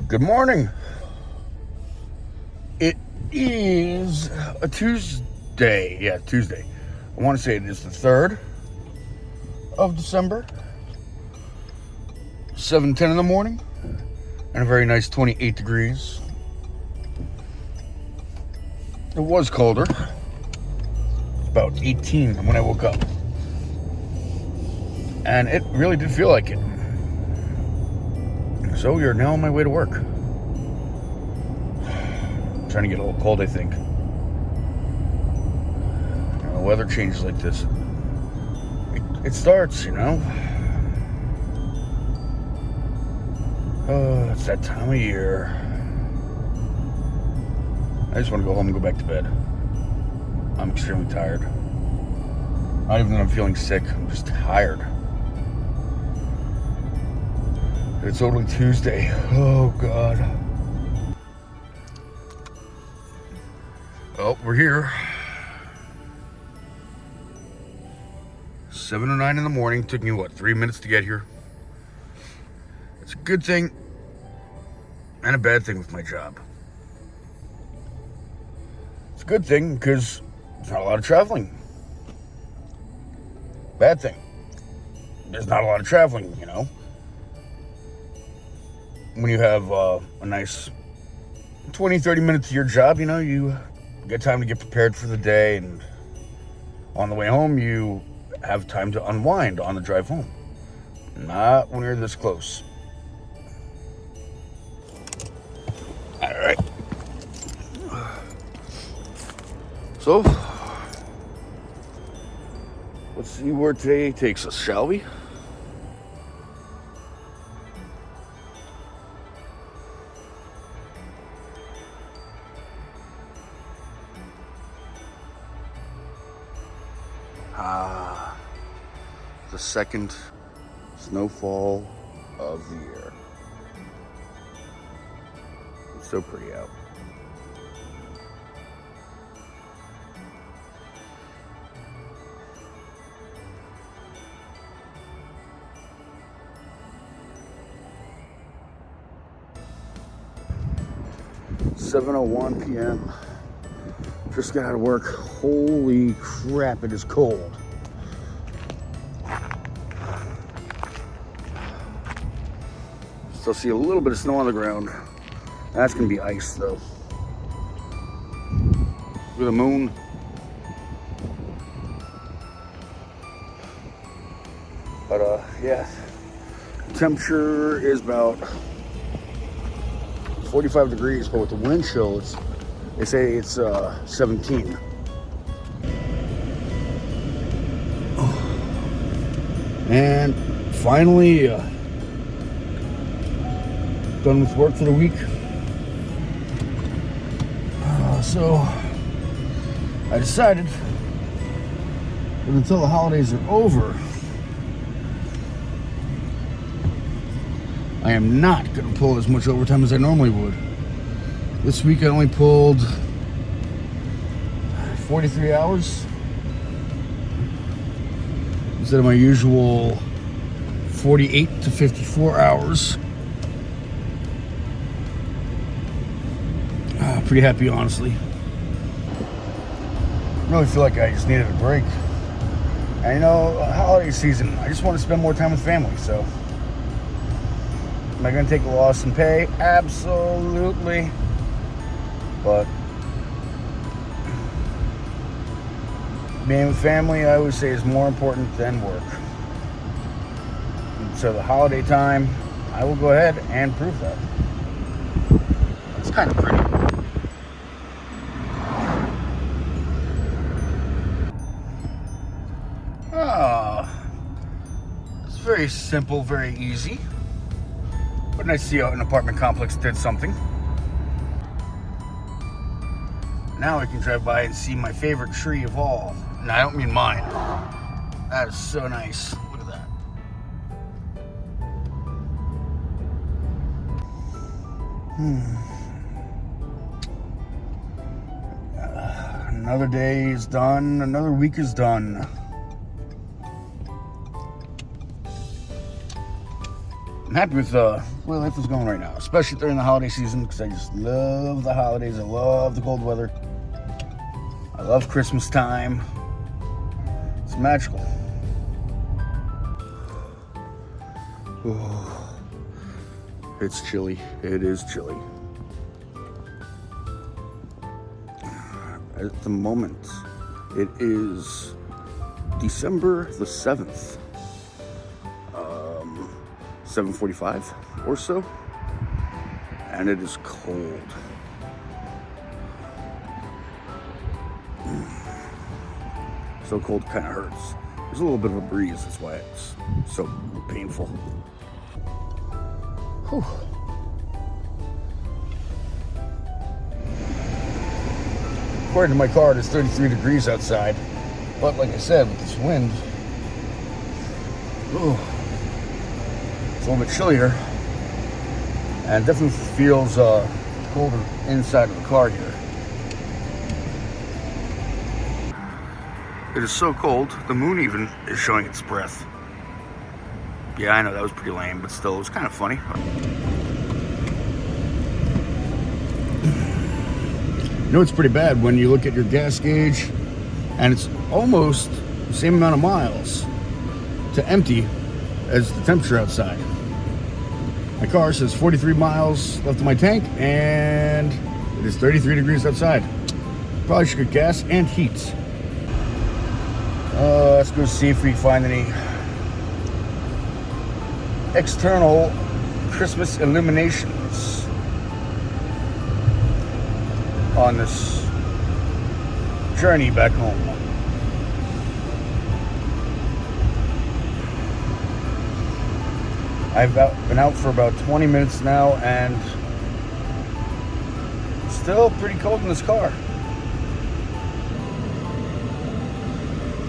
Good morning. It is a Tuesday. Yeah, Tuesday. I want to say it is the 3rd of December. 7:10 in the morning. And a very nice 28 degrees. It was colder. About 18 when I woke up. And it really did feel like it. So we are now on my way to work. I'm trying to get a little cold, I think. You know, the weather changes like this. It starts, you know. Oh, it's that time of year. I just want to go home and go back to bed. I'm extremely tired. Not even that I'm feeling sick. I'm just tired. It's only Tuesday. Oh, God. Oh, we're here. 7:09 in the morning. Took me, 3 minutes to get here. It's a good thing and a bad thing with my job. It's a good thing because there's not a lot of traveling. Bad thing. There's not a lot of traveling, you know. When you have a nice 20-30 minutes to your job, you know, you get time to get prepared for the day, and on the way home, you have time to unwind on the drive home. Not when you're this close. All right. So, let's see where today takes us, shall we? The second snowfall of the year. It's so pretty out. It's 7:01 p.m. Just got out of work. Holy crap, it is cold. Still see a little bit of snow on the ground. That's gonna be ice though. Look at the moon. But yeah, temperature is about 45 degrees, but with the wind chill, they say it's 17. And finally, done with work for the week. So I decided that until the holidays are over, I am not going to pull as much overtime as I normally would. This week I only pulled 43 hours instead of my usual 48 to 54 hours. Pretty happy, honestly. Really feel like I just needed a break. And you know, holiday season, I just want to spend more time with family, so. Am I going to take a loss in pay? Absolutely. But being with family, I always say, is more important than work. And so the holiday time, I will go ahead and prove that. It's kind of pretty. It's very simple, very easy. But nice to see how an apartment complex did something. Now I can drive by and see my favorite tree of all. And I don't mean mine. That is so nice. Look at that. Another day is done. Another week is done. I'm happy with where life is going right now, especially during the holiday season, because I just love the holidays. I love the cold weather. I love Christmas time. It's magical. Oh, it's chilly. It is chilly. At the moment, it is December the 7th, 7:45 or so, and it is cold. So cold kind of hurts. There's a little bit of a breeze, that's why it's so painful. Whew. According to my car, it is 33 degrees outside. But like I said, with this wind, it's a little bit chillier. And it definitely feels colder inside of the car here. It is so cold, the moon even is showing its breath. Yeah, I know that was pretty lame, but still, it was kind of funny. You know, it's pretty bad when you look at your gas gauge and it's almost the same amount of miles to empty as the temperature outside. My car says 43 miles left in my tank and it is 33 degrees outside. Probably should get gas and heat. Let's go see if we find any external Christmas illuminations on this journey back home. I've been out for about 20 minutes now and still pretty cold in this car.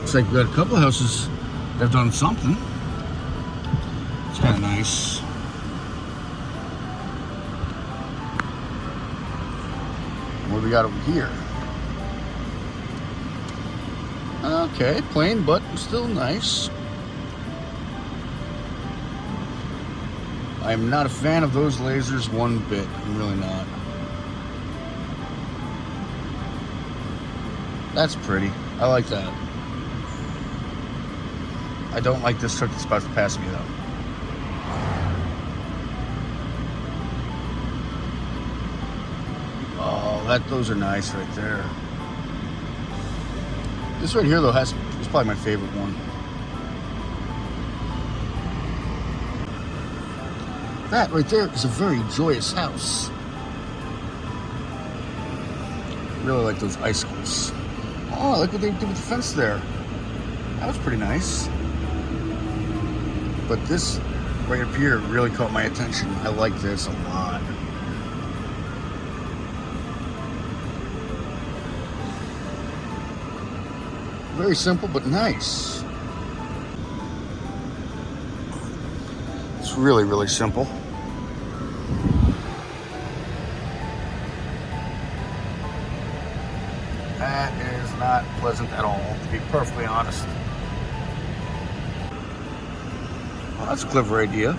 Looks like we've got a couple of houses that have done something. It's kind of nice. What do we got over here? Okay, plain, but still nice. I'm not a fan of those lasers one bit. I'm really not. That's pretty. I like that. I don't like this truck that's about to pass me though. Oh, those are nice right there. This right here though is probably my favorite one. That right there is a very joyous house. Really like those icicles. Oh, I like what they did with the fence there. That was pretty nice. But this right up here really caught my attention. I like this a lot. Very simple, but nice. It's really, really simple. That is not pleasant at all, to be perfectly honest. Well, that's a clever idea.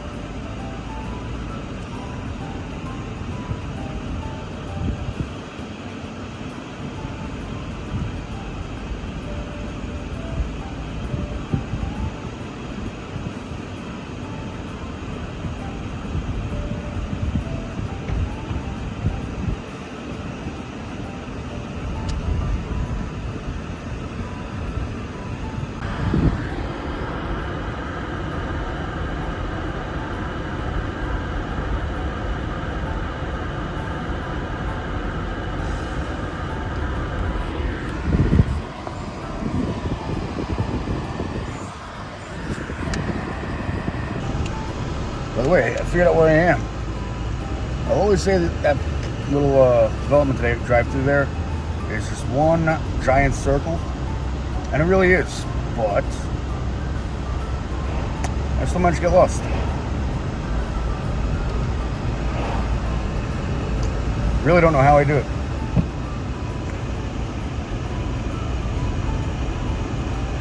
By the way, I figured out where I am. I always say that little development that I drive through there is just one giant circle, and it really is, but I still managed to get lost. Really don't know how I do it.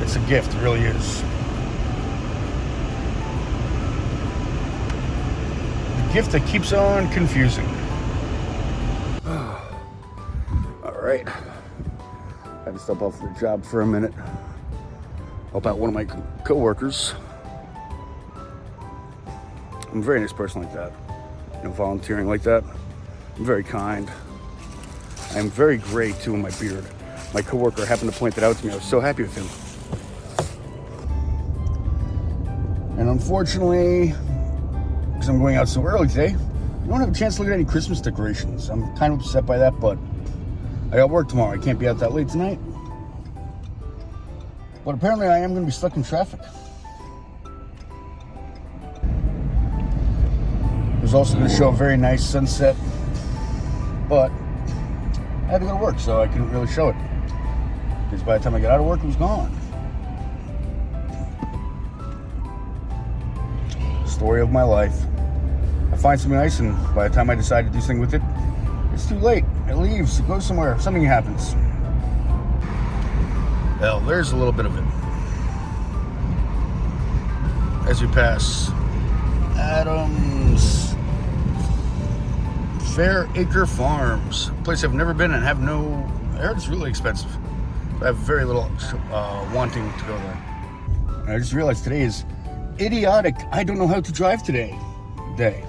It's a gift, it really is. gift that keeps on confusing. All right. I had to step off the job for a minute. Help out one of my co-workers. I'm a very nice person like that. Volunteering like that. I'm very kind. I'm very gray too in my beard. My coworker happened to point that out to me. I was so happy with him. And unfortunately, because I'm going out so early today, I don't have a chance to look at any Christmas decorations. I'm kind of upset by that, but I got work tomorrow. I can't be out that late tonight. But apparently I am going to be stuck in traffic. It was also going to show a very nice sunset, but I had to go to work, so I couldn't really show it. Because by the time I got out of work, it was gone. Story of my life. I find something nice, and by the time I decide to do something with it, it's too late. It leaves, it goes somewhere, something happens. Well, there's a little bit of it. As we pass Adams Fair Acre Farms, a place I've never been and have no, I heard it's really expensive. I have very little wanting to go there. And I just realized today is idiotic, I don't know how to drive today day.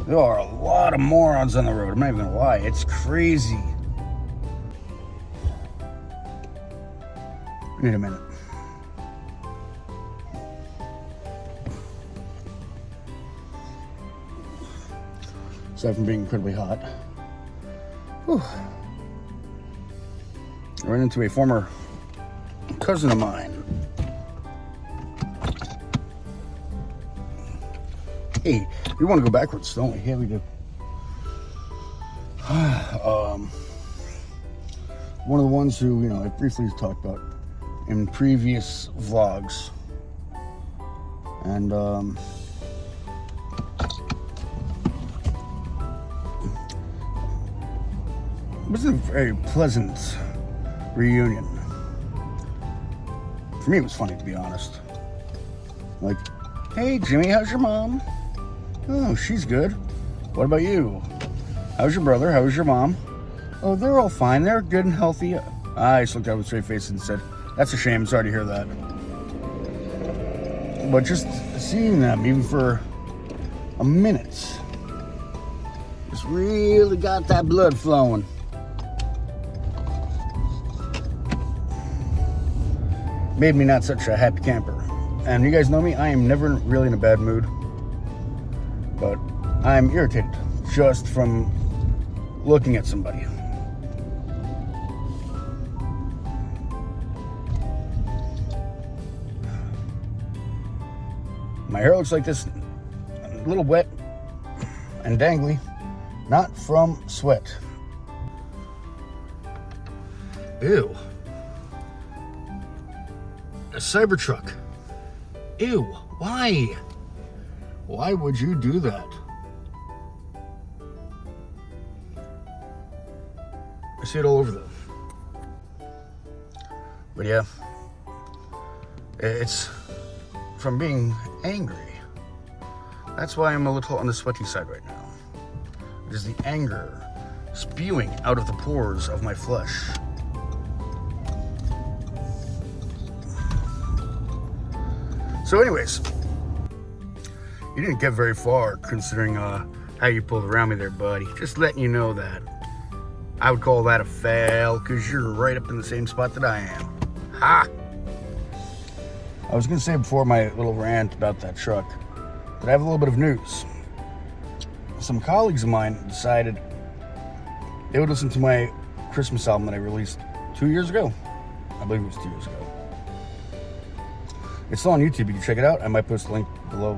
There are a lot of morons on the road. I'm not even gonna lie, it's crazy. Wait a minute. Aside from being incredibly hot. Whew. I ran into a former cousin of mine. Hey, we want to go backwards, don't we? Yeah, we do. One of the ones who, I briefly talked about in previous vlogs. And, it wasn't a very pleasant reunion. For me, it was funny, to be honest. Like, hey, Jimmy, how's your mom? Oh, she's good. What about you? How's your brother? How's your mom? Oh, they're all fine. They're good and healthy. I just looked at him with a straight face and said, that's a shame. Sorry to hear that. But just seeing them, even for a minute, just really got that blood flowing. Made me not such a happy camper. And you guys know me, I am never really in a bad mood. But I'm irritated just from looking at somebody. My hair looks like this, a little wet and dangly, not from sweat. Ew. A Cybertruck. Ew, why? Why would you do that? I see it all over though. But yeah, it's from being angry. That's why I'm a little on the sweaty side right now. It is the anger spewing out of the pores of my flesh. So anyways, you didn't get very far considering how you pulled around me there, buddy. Just letting you know that. I would call that a fail because you're right up in the same spot that I am. Ha! I was going to say before my little rant about that truck that I have a little bit of news. Some colleagues of mine decided they would listen to my Christmas album that I released 2 years ago. I believe it was 2 years ago. It's still on YouTube. You can check it out. I might post a link below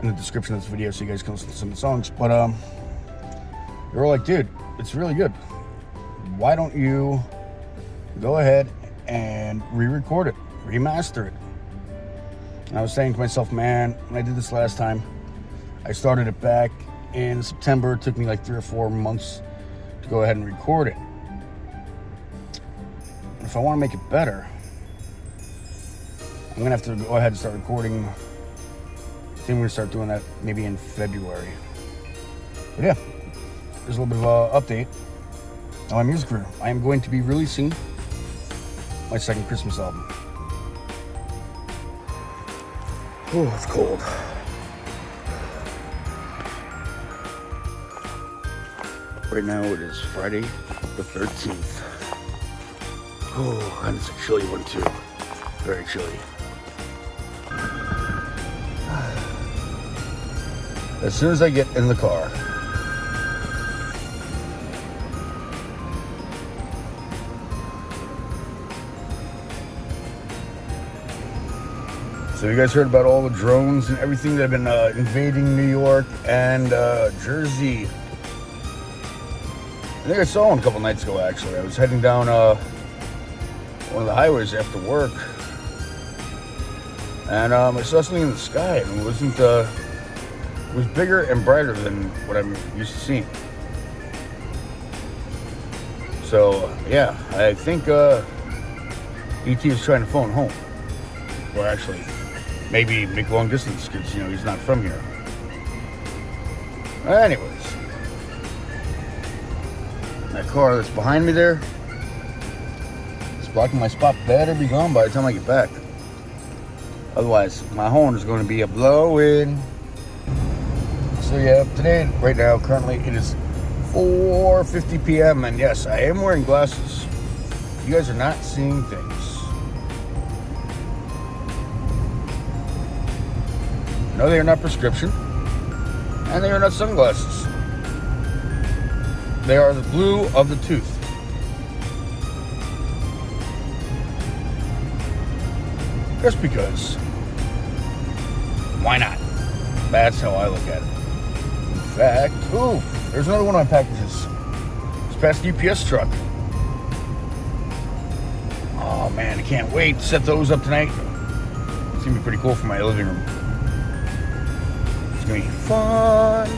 in the description of this video so you guys can listen to some of the songs. But they were like, dude, it's really good. Why don't you go ahead and re-record it, remaster it? And I was saying to myself, man, when I did this last time, I started it back in September. It took me like 3 or 4 months to go ahead and record it. If I want to make it better, I'm gonna have to go ahead and start recording think we're gonna start doing that maybe in February. But yeah, there's a little bit of an update on my music career. I am going to be releasing my second Christmas album. Oh, it's cold. Right now it is Friday the 13th. Oh, and it's a chilly one too. Very chilly. As soon as I get in the car, so you guys heard about all the drones and everything that have been invading New York and Jersey. I think I saw one a couple nights ago, actually. I was heading down one of the highways after work, and I saw something in the sky, and it wasn't. It was bigger and brighter than what I'm used to seeing. So yeah, I think ET is trying to phone home, or actually, maybe make long distance because he's not from here. Anyways. That car that's behind me there, it's blocking my spot. Better be gone by the time I get back. Otherwise, my horn is going to be a blowing. So yeah, today, right now, currently, it is 4:50 p.m. And yes, I am wearing glasses. You guys are not seeing things. No, they are not prescription. And they are not sunglasses. They are the blue of the tooth. Just because. Why not? That's how I look at it. In fact, ooh, there's another one of my packages. It's past the UPS truck. Oh man, I can't wait to set those up tonight. It's gonna be pretty cool for my living room. It's gonna be fun.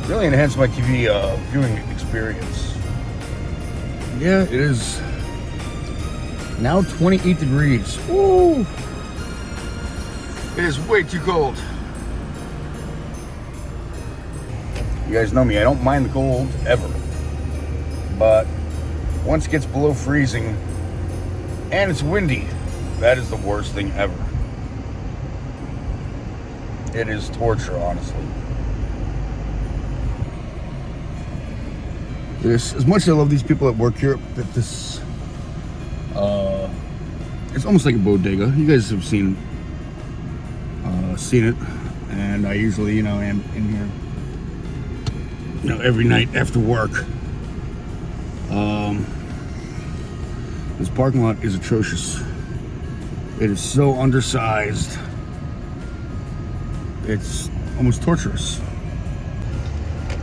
Really enhance my TV viewing experience. Yeah, it is now 28 degrees. Woo! It is way too cold. You guys know me, I don't mind the cold ever. But once it gets below freezing and it's windy, that is the worst thing ever. It is torture, honestly. As much as I love these people that work here, that this, it's almost like a bodega. You guys have seen it, and I usually, am in here, every night after work. This parking lot is atrocious. It is so undersized. It's almost torturous.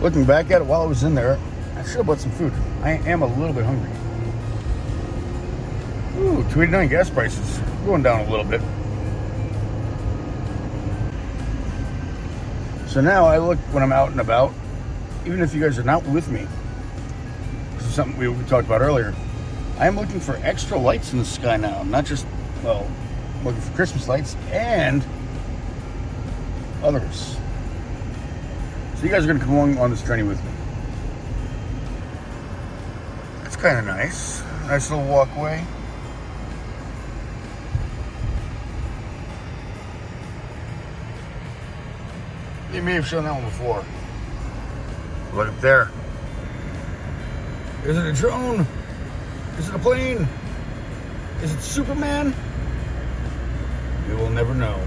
Looking back at it while I was in there, I should have bought some food. I am a little bit hungry. Ooh, $2.89 gas prices. Going down a little bit. So now I look when I'm out and about, even if you guys are not with me. This is something we talked about earlier. I am looking for extra lights in the sky now. Not just, looking for Christmas lights and others. So you guys are going to come along on this journey with me. It's kind of nice. Nice little walkway. You may have shown that one before. Look up there. Is it a drone? Is it a plane? Is it Superman? We will never know.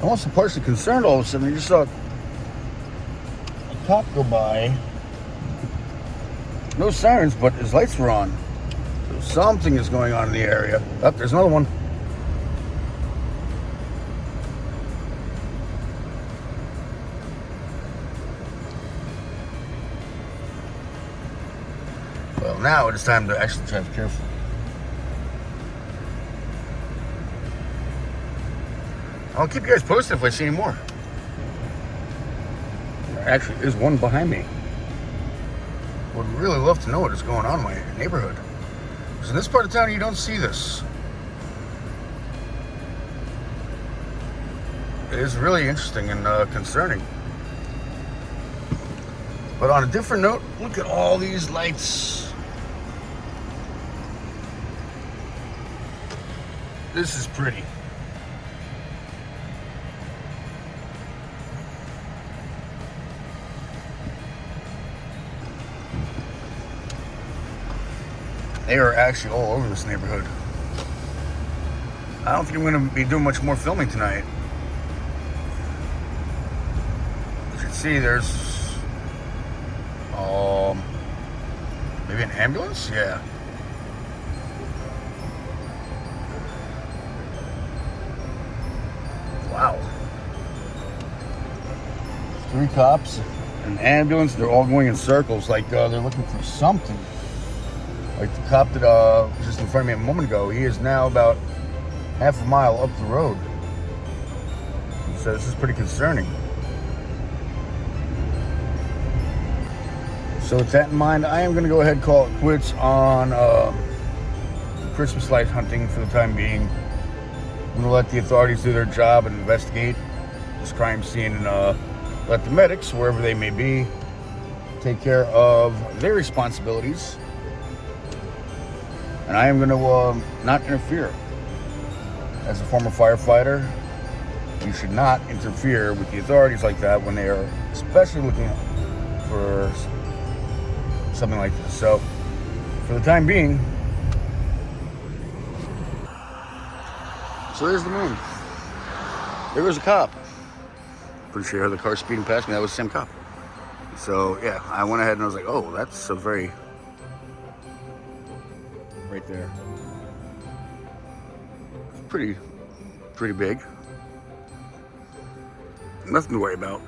I was partially concerned all of a sudden. I just saw a cop go by. No sirens, but his lights were on. So something is going on in the area. Oh, there's another one. Well, now it is time to actually drive carefully. I'll keep you guys posted if I see any more. There actually is one behind me. Would really love to know what is going on in my neighborhood. Because in this part of town, you don't see this. It is really interesting and concerning. But on a different note, look at all these lights. This is pretty. They are actually all over this neighborhood. I don't think I'm going to be doing much more filming tonight. As you can see, there's maybe an ambulance? Yeah. Wow. 3 cops, an ambulance. They're all going in circles like they're looking for something. Like the cop that was just in front of me a moment ago, he is now about half a mile up the road. So this is pretty concerning. So with that in mind, I am going to go ahead and call it quits on Christmas light hunting for the time being. I'm going to let the authorities do their job and investigate this crime scene and let the medics, wherever they may be, take care of their responsibilities. And I am going to not interfere. As a former firefighter, you should not interfere with the authorities like that when they are especially looking for something like this. So, for the time being, so there's the moon. There was a cop. Pretty sure the car speeding past me, that was the same cop. So, yeah, I went ahead and I was like, oh, that's a very... right there. Pretty big. Nothing to worry about.